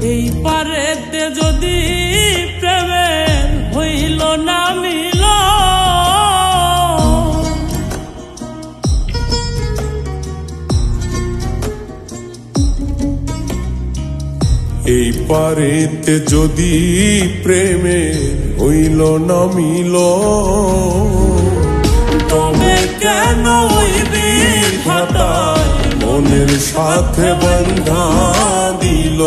এই পারেতে যদি প্রেমের হইল না মিল, এই পারেতে যদি প্রেমের হইল না মিল, তবে কেন ওই বিধাতায় মনের সাথে বন্ধা দিল,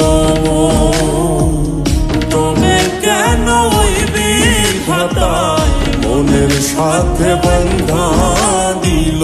তবে কেন ওই বিধাতায় মনের সাথে বন্ধা দিল।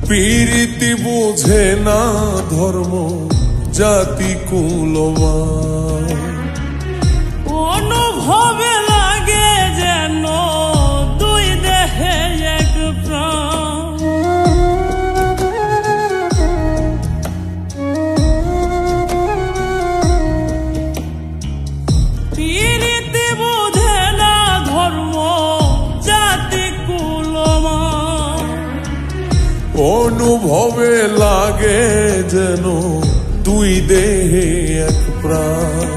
প্রীতি বুঝে না ধর্ম জাতি কুলমান, অনুভবে লাগে যেন দুই দেহে এক প্রাণ। প্রীতি বুঝে না ধর্ম জাতি কুলমান, অনুভবে লাগে যেন দুই দেহে এক প্রাণ।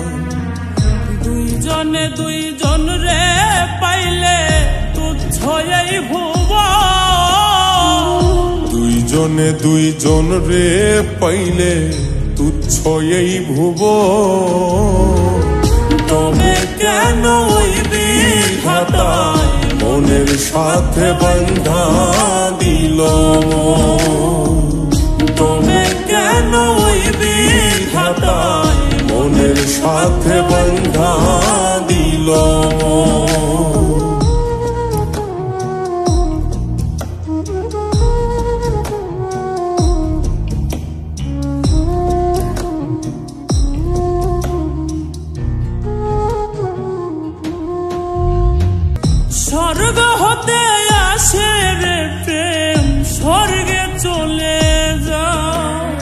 দুইজনে দুইজন রে পাইলে তুচ্ছ এই ভুব, দুইজনে দুইজন রে পাইলে তুচ্ছ এই ভুব, তবে কেন ওই বিধাতায় মনের সাথে বন্ধা দিল, তবে কেন ওই বিধাতায় মনের সাথে বন্ধা দিল। স্বর্গ হতে আসে রে প্রেম, স্বর্গে চলে যায়।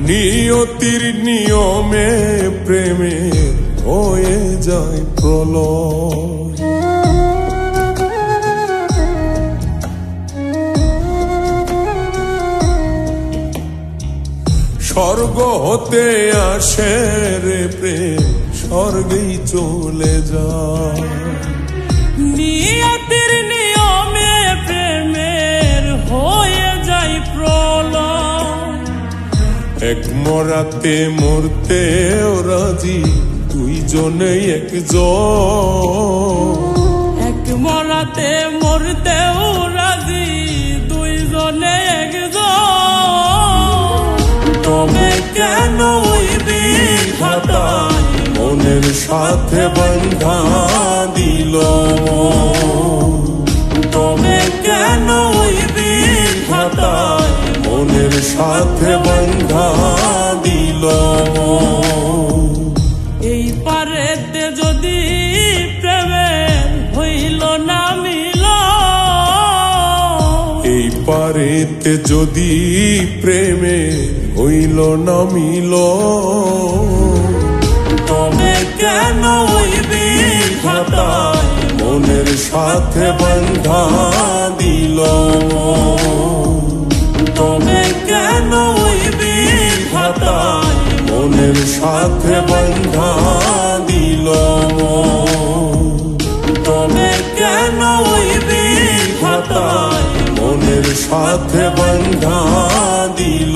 নিয়তির নিয়মে প্রেমে হয়ে যায় প্রলয়, স্বর্গ হতে আসে রে প্রেম, স্বর্গেই চলে যায়। নিয়তির নিয়মে প্রেমের হয়ে যায় প্রলয়, এক মরাতে মরতে রাজি দুইজনে একজন, এক মরাতে মরতেও রাজি দুইজনে একজন, তবে কেন ওই বিধাতায় মনের সাথে বন্ধা দিল, তবে কেন ওই বিধাতায় মনের সাথে বন্ধা দিল। এই পারেতে যদি প্রেমের হইল না মিল, এই পারেতে যদি প্রেমে হইল না মিল, তবে কেন ওই বিধাতায় মনের সাথে বন্ধা দিল, তবে কেন ওই বিধাতায় মনের সাথে বন্ধা দিল, তবে কেন ওই বিধাতায় মনের সাথে বন্ধা দিল।